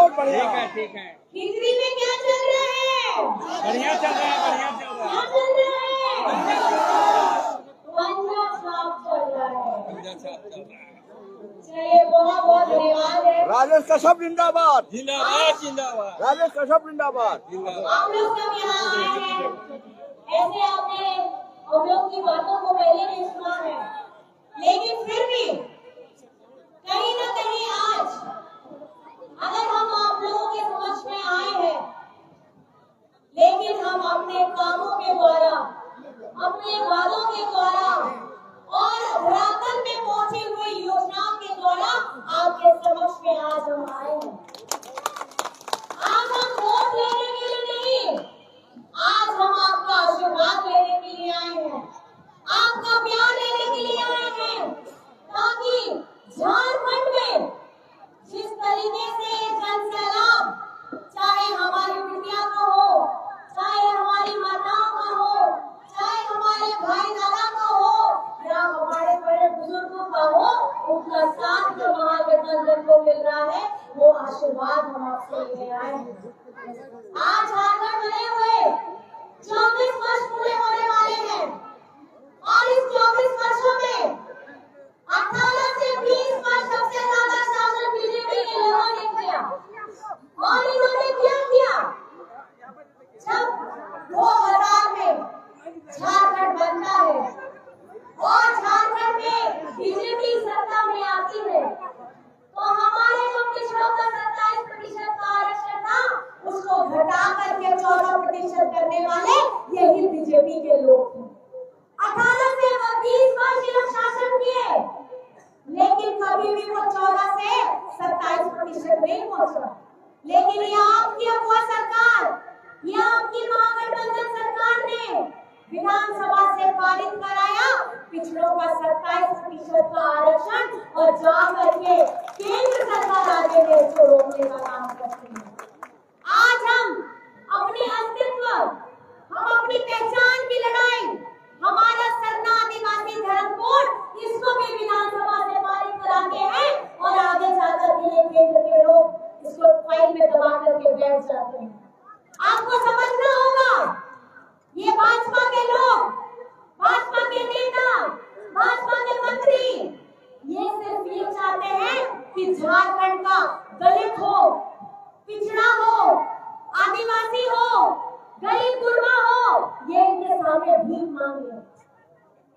बहुत बढ़िया। ठीक है। खिचड़ी में क्या चल रहा है? बढ़िया चल रहा है, बढ़िया चल रहा है। क्या चल रहा है? पंजा छाप चल रहा है। चलिए बहुत बहुत धन्यवाद है। राजेश कश्यप जिंदाबाद, जिंदाबाद जिंदाबाद। राजेश कश्यप जिंदाबाद। आप लोग सब यहाँ आए हैं, ऐसे आपने हम लोग की बातों को पहले नहीं सुना है, लेकिन फिर भी कहीं न कहीं आज अगर हम आप लोगों के समक्ष में आए हैं, लेकिन हम अपने कामों के द्वारा, अपने वादों के द्वारा और धरातल में पहुंची हुई योजनाओं के द्वारा आपके समक्ष में आज हम आए हैं। आज हम वोट लेने के लिए नहीं, आज हम आपका आशीर्वाद लेने के लिए आए हैं, आपका प्यार लेने के लिए आए हैं, ताकि झारखंड में जिस तरीके से जन सैलाब, चाहे हमारी बिटिया का हो, चाहे हमारी माताओं का हो, चाहे हमारे भाई दादा का हो, या हमारे बड़े बुजुर्गों का हो, उनका साथ जो महागठबंधन को मिल रहा है, वो आशीर्वाद हम आपसे लेने आए हैं। आज झारखंड बने हुए 24 वर्ष पूरे होने वाले हैं और इस 24 वर्षों में 18 से 20 वर्ष सबसे ज्यादा शासन बीजेपी के लोगों ने किया और इन्होंने क्या किया? जब 2000 में झारखंड बनता है और झारखंड में बीजेपी सत्ता में आती है, तो हमारे जो पिछड़ों का 27% का आरक्षण था, उसको घटा करके 14% करने वाले यही बीजेपी के लोग थे। 18 से 20 वर्ष ये लोग शासन किए, लेकिन कभी भी वो 14 से 27% नहीं पहुंचा। लेकिन ये आपकी अगुवा सरकार, ये आपकी महागठबंधन सरकार ने विधानसभा से पारित कराया पिछड़ों का 27% का आरक्षण और जा करके केंद्र सरकार आगे में इसको रोकने का काम करती है। आज हम अपने अस्तित्व, हम अपनी पहचान की लड़ाई, हमारा सरना आदिवासी धर्म कोड, इसको भी विधानसभा से पारित कराते हैं और आगे जाकर के ये केंद्र के लोग इसको फाइल में दबा करके बैठ जाते हैं। आपको समझना होगा, ये भाजपा के लोग, भाजपा के नेता, भाजपा के मंत्री, ये सिर्फ ये चाहते हैं कि झारखंड का दलित हो, पिछड़ा हो, आदिवासी हो, गरीब गुरबा हो, ये इनके सामने भीख मांगे,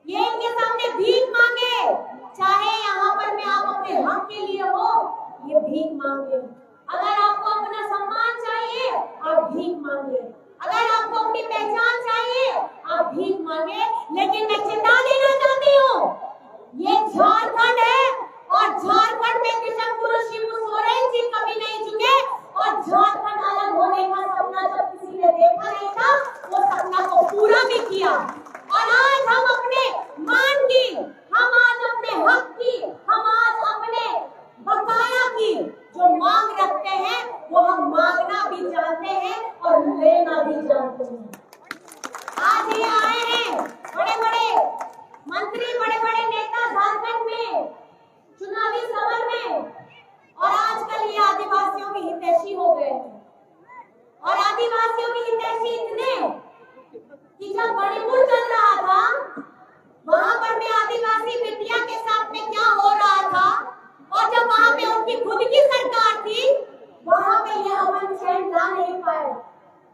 ये इनके सामने भीख मांगे। चाहे यहाँ पर में आप अपने हक के लिए हो, ये भीख मांगे। अगर आपको अपना सम्मान चाहिए, आप भीख मांगे। अगर आपको अपनी पहचान चाहिए, आप भीख मांगे। लेकिन मैं चेता देना चाहती हूँ, ये झारखंड है और झारखंड में किशन पुरुष शिबू सोरेन जी कभी नहीं झुके और झारखंड अलग होने का सपना जब किसी ने देखा नहीं था, वो सपना को पूरा भी किया। और आज हम अपने मान की, हम आज अपने हक की, हम आज अपने बकाया की जो मांग रखते हैं, वो हम मांगना भी जानते हैं और लेना भी जानते हैं। आज ये आए हैं बड़े बड़े मंत्री, बड़े बड़े नेता झारखंड में चुनावी समर में, और आजकल ये आदिवासियों की हितैषी हो गए हैं। और आदिवासियों की हितैषी इतने कि जब मणिपुर चल रहा था, वहां पर भी आदिवासी बिटिया के साथ में क्या हो रहा था, और जब वहां पे उनकी खुद की सरकार थी, वहां पे ये अमन चैन ला नहीं पाए।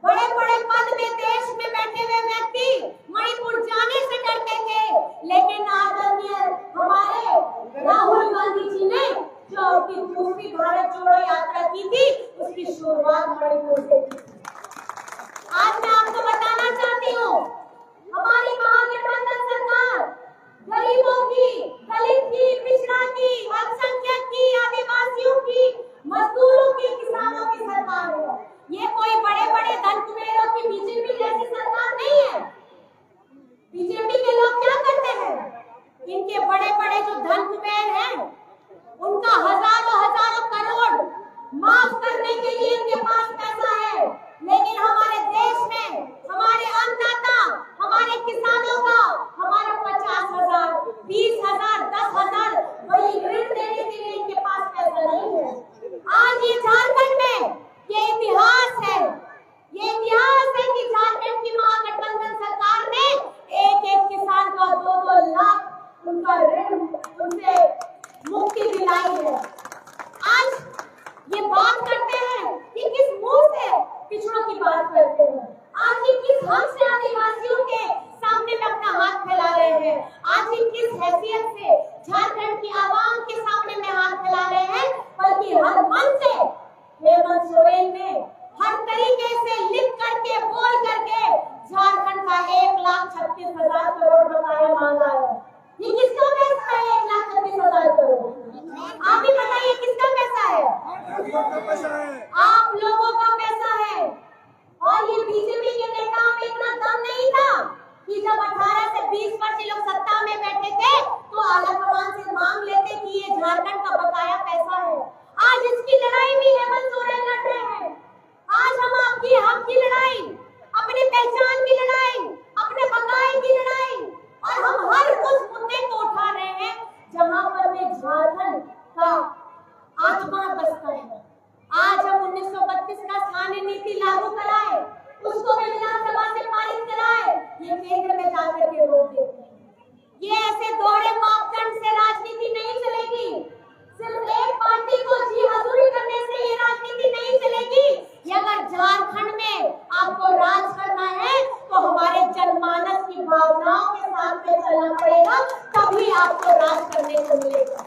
बड़े बड़े पद में देश में बैठे हुए व्यक्ति मणिपुर जाने से डरते थे, लेकिन आदरणीय हमारे राहुल गांधी जी ने जो कि दूसरी भारत जोड़ो यात्रा की थी, उसकी शुरुआत मणिपुर से की थी। आज मैं आपको बताना चाहती हूँ, हमारी महागठबंधन सरकार गरीबों की, दलित की, पिछड़ा की, अल्पसंख्यक की, आदिवासियों की, मजदूरों की, किसानों की सरकार है। ये कोई बड़े बड़े धन कुबेरों की बीजेपी जैसी सरकार नहीं है। बीजेपी के लोग क्या करते हैं? इनके बड़े बड़े जो धन कुबेर हैं, उनका हजारों करोड़ माफ करने के लिए इनके पास पैसा है, लेकिन हमारे देश में हमारे अन्नदाता, हमारे किसानों का हमारा 50,000, 20,000, 10,000 वही ऋण देने के लिए इनके पास पैसा नहीं है। आज ये झारखंड में उनका ऋण उनसे मुक्ति दिलाई है। आज ये बात करते हैं कि किस मुंह से पिछड़ों की बात करते हैं, आज ये किस हक से आदिवासियों के सामने में अपना हाथ फैला रहे हैं, आज ये किस हैसियत से झारखंड की आवाम के सामने में हाथ फैला रहे हैं, बल्कि हर मन से हेमंत सोरेन ने हर तरीके से लिख करके बोल करके झारखंड का 1,36,000 करोड़ बकाया मांगा है। ये किसका पैसा है? 1,36,000 करोड़। आप ही बताइए किसका पैसा है? आप लोगों का पैसा है। और ये बीजेपी के नेताओं में इतना दम नहीं था कि जब 18 से 20 वर्ष लोग सत्ता में बैठे थे तो आलाकमान से मांग लेते कि ये झारखंड का बकाया पैसा है। आज इसकी लड़ाई भी हेमंत सोरेन लड़ रहे हैं। आज हम आपकी हक की लड़ाई, अपनी पहचान की लड़ाई, अपने बकाए की लड़ाई, और हम हर उस मुद्दे को उठा रहे हैं जहां पर में झारखंड का आत्मा बसता है। आज हम 1932 का स्थानीय नीति लागू कराए, उसको भी विधानसभा से पारित कराए, ये केंद्र में जाकर के रोक देते हैं। ये ऐसे दोहरे मापदंड से राजनीति नहीं चलेगी। सिर्फ एक पार्टी को जी हजूरी करने से ये राजनीति नहीं चलेगी। ये अगर झारखंड में आपको राज करना है तो हमारे जनमानस की भावनाओं के साथ में चलना पड़ेगा, तभी आपको राज करने को मिलेगा।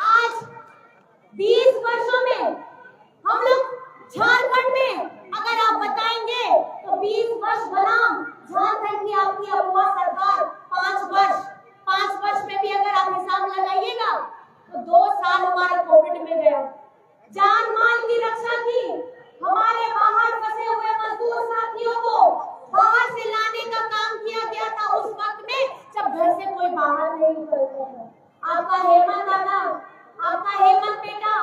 आज 20 वर्षों में हम लोग झारखंड में अगर आप बताएंगे तो 20 वर्ष बनाम झारखंड की आपकी अगुवा सरकार 5 वर्ष में भी अगर आप हिसाब लगाइएगा तो 2 साल हमारा कोविड में गया। जान माल की रक्षा की, हमारे बाहर फंसे हुए मजदूर साथियों को बाहर से लाने का काम किया गया था उस वक्त में जब घर से कोई बाहर नहीं निकलता है। आपका हेमंत दादा, आपका हेमंत बेटा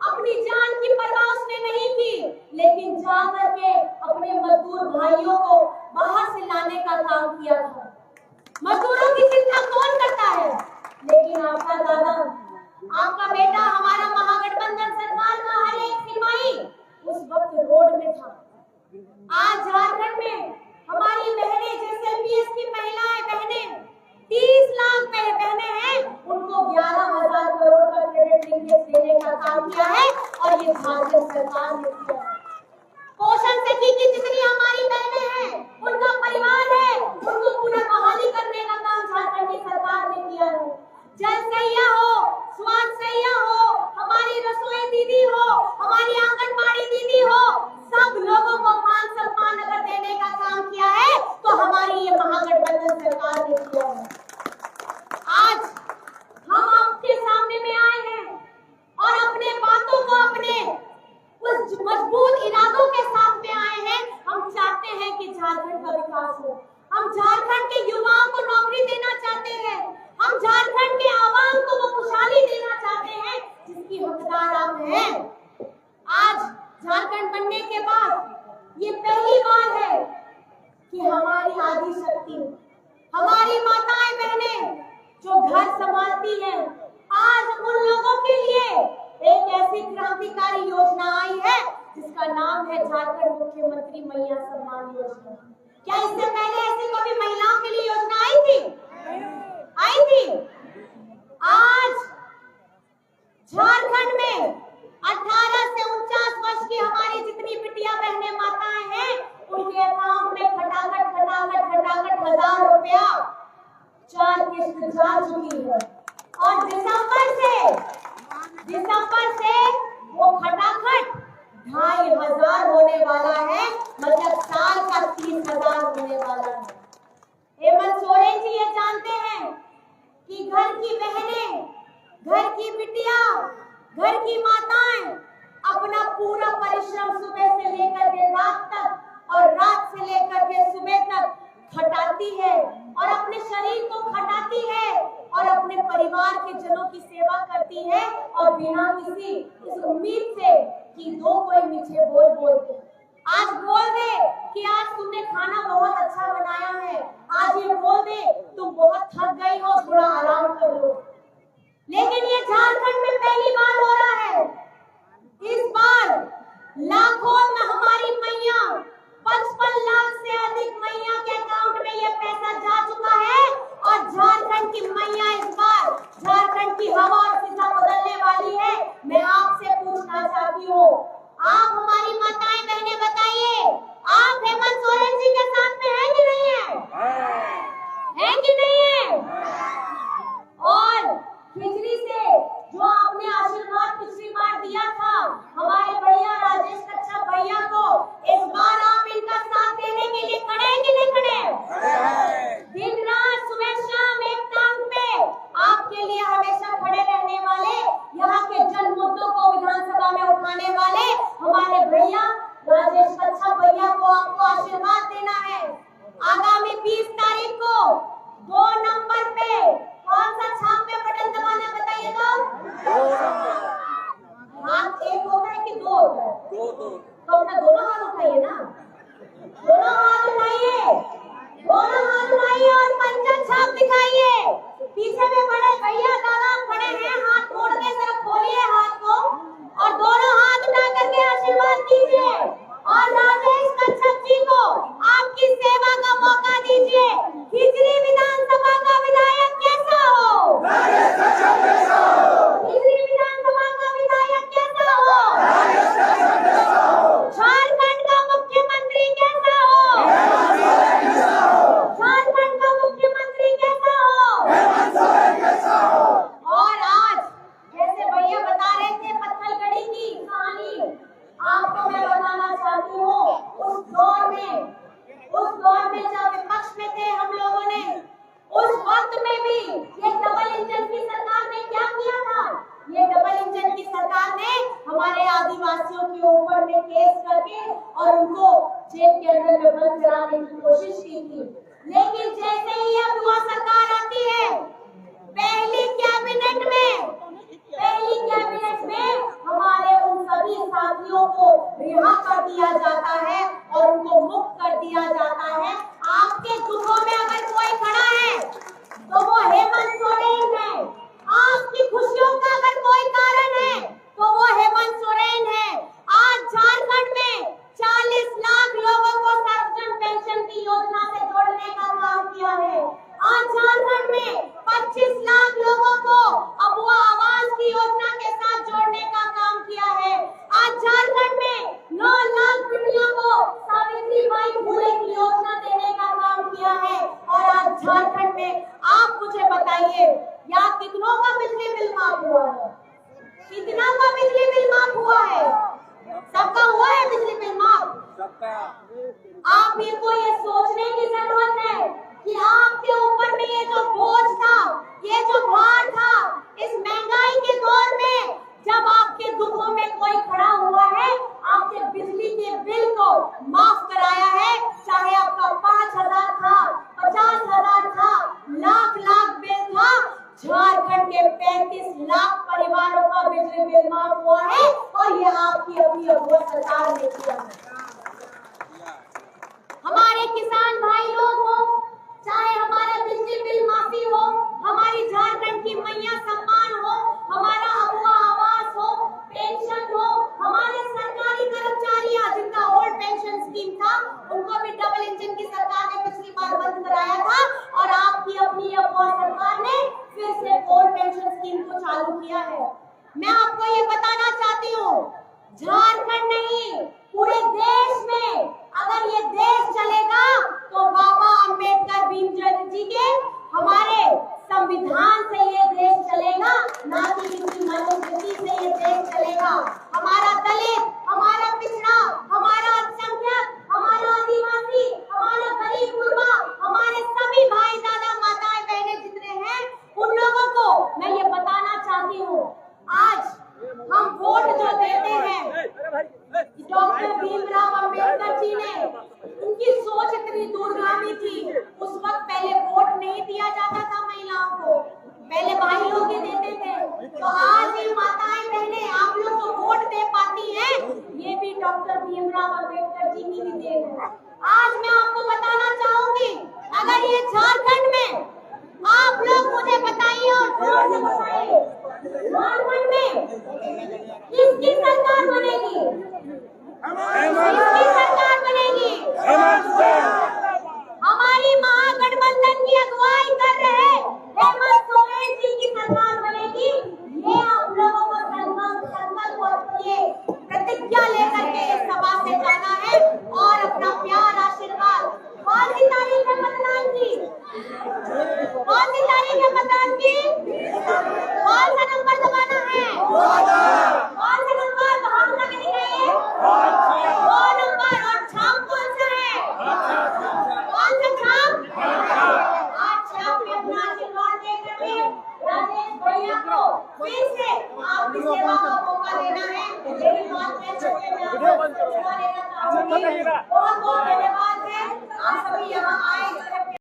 अपनी जान की परवाह उसने नहीं की, लेकिन जा करके अपने मजदूर भाइयों को बाहर से लाने का काम किया था। मजदूरों की चिंता कौन करता है? लेकिन आपका दादा, आपका बेटा हमारा महागठबंधन सरकार का हर एक सिपाही उस वक्त रोड में था। आज झारखंड में हमारी बहनें, जैसे एमपीएस की महिलाएं बहनें 30 लाख बहनें हैं, उनको 11,000 करोड़ का क्रेडिट लिंकेज देने का काम किया है और ये झारखंड सरकार ने किया है। पोषण सखी की जितनी हमारी बहनें हैं, उनका परिवार है, उनको पूरा बहाली करने का काम झारखंड की सरकार ने किया है। जल सैया हो, स्वास्थ्य सैया हो, हमारी रसोई दीदी हो, हमारी आंगनबाड़ी दीदी हो, सब लोगों को मान सम्मान अगर देने का काम किया है तो हमारी ये महागठबंधन सरकार ने किया है। आज हम आपके सामने में आए हैं और अपने बातों को, अपने उस मजबूत इरादों के साथ में आए हैं। हम चाहते हैं कि झारखंड का विकास हो, हम झारखंड के युवाओं को नौकरी देना चाहते हैं, हम झारखंड के आवाम को वो खुशहाली देना चाहते हैं जिसकी हकदार आप हैं। आज झारखंड बनने के बाद ये पहली बार है कि हमारी आदि शक्ति, हमारी माताएं बहनें जो घर संभालती हैं, आज उन लोगों के लिए एक ऐसी क्रांतिकारी योजना आई है जिसका नाम है झारखंड मुख्यमंत्री मैया सम्मान योजना। क्या इससे पहले ऐसी कभी महिलाओं के लिए योजना आई थी? आई थी? आज झारखंड में 18 से 49 वर्ष की हमारी जितनी बिटिया बहनें माताएं हैं, उनके अकाउंट में खटाखट 1,000 रुपया 4 किस्त जा चुकी है और दिसंबर से वो खटाखट 2,500 होने वाला है, मतलब साल का 30,000 होने वाला है। हेमंत सोरेन जी ये जानते हैं कि घर की बहनें, घर की बिटिया, घर की माताएं अपना पूरा परिश्रम सुबह से लेकर के रात तक और रात से लेकर के सुबह तक खटाती है और अपने शरीर को खटाती है और अपने परिवार के जनों की सेवा करती है और बिना किसी इस उम्मीद से कि दो कोई मीठे बोल बोलते आज बोल दे कि आज तुमने खाना बहुत अच्छा बनाया है, आज ये बोल दे तुम बहुत थक गई हो, थोड़ा आराम कर लो। लेकिन ये झारखंड में पहली बार हो रहा है। इस बार लाखों में हमारी मैया, 55 लाख से अधिक मैया के अकाउंट में ये पैसा जा चुका है और झारखंड झारखंड की मैया इस बार झारखंड की हवा और फिजा बदलने वाली है। मैं आपसे पूछना चाहती हूँ, आप हमारी माताएं बहनें बताइए, आप हेमंत सोरेन जी के साथ में है कि नहीं है कि नहीं है? और खिचड़ी से जो आपने आशीर्वाद पिछली बार दिया था हमारे बढ़िया राजेश कच्छप भैया को, इस बार आप इनका साथ देने के लिए खड़े हैं कि नहीं खड़े? दिन रात सुबह शाम एक टांग पे आपके लिए हमेशा खड़े रहने वाले, यहाँ के जन मुद्दों को विधानसभा में उठाने वाले हमारे भैया राजेश कच्छप भैया को आपको आशीर्वाद देना है। आगामी 20 तारीख को 2 नंबर पे कौन सा छाप पे बटन दबाना बताइए तो? हाथ एक होता है कि 2 होता है? 2 तो अपना दोनों हाथ उठाइए ना, दोनों हाथ उठाइए, दोनों हाथ उठाइए और पंजा छाप दिखाइए। पीछे में बड़े भैया दादा खड़े हैं, हाथ मोड़ के जरा खोलिए हाथ को और दोनों हाथ उठा करके आशीर्वाद दीजिए और राजेश कच्छप जी को आपकी सेवा का मौका दीजिए। खिचड़ी विधानसभा का विधायक कैसा हो? राजेश कच्छप कैसा हो? खिचड़ी विधानसभा का विधायक कैसा हो? राजेश कच्छप कैसा हो? झारखंड का मुख्यमंत्री कैसा हो? हेमंत सोरेन कैसा हो? झारखंड का मुख्यमंत्री कैसा हो? हेमंत सोरेन कैसा हो? और आज जैसे भैया बता रहे थे पत्थलगड़ी की कहानी, आपको मैं बताना चाहती हूँ, उस दौर में जब विपक्ष में थे हम लोगों ने, उस वक्त में भी ये डबल इंजन की सरकार ने क्या किया था? ये डबल इंजन की सरकार ने हमारे आदिवासियों के ऊपर में केस करके और उनको जेल के अंदर में बंद कराने की कोशिश की थी। लेकिन जैसे ही अब युवा सरकार आती है, पहली कैबिनेट में हमारे उन सभी साथियों को रिहा कर दिया जाता है और उनको मुक्त कर दिया जाता है। आपके दुखों में अगर कोई खड़ा है तो वो हेमंत सोरेन है, आपकी खुशियों का अगर कोई कारण है तो वो हेमंत सोरेन है। आज झारखंड में 40 लाख लोगों को सर्वजन पेंशन की योजना से जोड़ने का काम किया है। आज झारखंड में 25 लाख लोगों को अबुआ आवास की योजना के साथ जोड़ने का काम किया है। आज झारखंड में 9 लाख बेटियों को सावित्रीबाई फुले की योजना देने का काम किया है। और आज झारखंड में आप मुझे बताइए, यहाँ कितनों का बिजली बिल माफ हुआ है? कितना का बिजली बिल माफ हुआ है? सबका हुआ है बिजली बिल माफ? आप ही को ये सोचने की जरूरत है कि आपके ऊपर में ये जो बोझ था, ये जो भार था, इस महंगाई के दौर में जब आपके दुखों में कोई खड़ा हुआ है, आपके बिजली के बिल को माफ कराया है, चाहे आपका 5,000 था, 50,000 था, लाख बिल था, झारखंड के 35 लाख परिवारों का बिजली बिल माफ हुआ है और ये आपकी अपनी अबुआ सरकार ने किया है। हमारे किसान भाई लोग हो, चाहे हमारा बिजली बिल माफी हो, हमारी झारखंड की मैया सम्मान हो, हमारा अबुआ आवास हो, पेंशन हो, हमारे सरकारी कर्मचारियां जिनका ओल्ड पेंशन स्कीम था, उनको भी डबल इंजन की सरकार ने पिछली बार बंद कराया था और आपकी अपनी अबुआ सरकार ने फिर से ओल्ड पेंशन स्कीम को चालू किया है। मैं आपको ये बताना चाहती हूँ, झारखंड नहीं पूरे देश में अगर ये देश चलेगा तो बाबा अंबेडकर भीमचंद्र जी के हमारे संविधान से ये देश चलेगा, ना कि किसी मनुस्मृति से ये देश चलेगा। हमारा दलित, हमारा पिछड़ा, हमारा अल्पसंख्यक, हमारा आदिवासी, हमारा गरीब गुरबा, हमारे सभी भाई दादा माताएं बहनें जितने हैं, उन लोगों को मैं ये बताना चाहती हूँ, आज हम वोट जो देते हैं, डॉक्टर भीमराव अंबेडकर जी ने, उनकी सोच इतनी दूरगामी थी। उस वक्त पहले वोट नहीं दिया जाता था महिलाओं को, पहले भाई लोग ही देते थे। तो आज ये माताएं बहनें आप लोग जो वोट दे पाती हैं, ये भी डॉक्टर भीमराव अंबेडकर जी की भी देन है। आज मैं आपको बताना चाहूंगी, अगर ये झारखंड में आप लोग मुझे बताइए और जोर से बताइए, झारखंड में किसकी सरकार बनेगी? किसकी सरकार बनेगी? हमारी महागठबंधन की अगुवाई कर रहे कौन सी तारीख है मतदान की? कौन सा नंबर दबाना है? कौन सा नंबर बाहर उठा के दिखाइए? 2 नंबर। और छाप कौन सा है? कौन सा छाप? आज छाप में अपना आशीर्वाद देकर भी राजेश भैया को फिर से आपकी सेवा का मौका देना है। यही बात मैं छोटे में आपको सुना लेना चाहूंगी।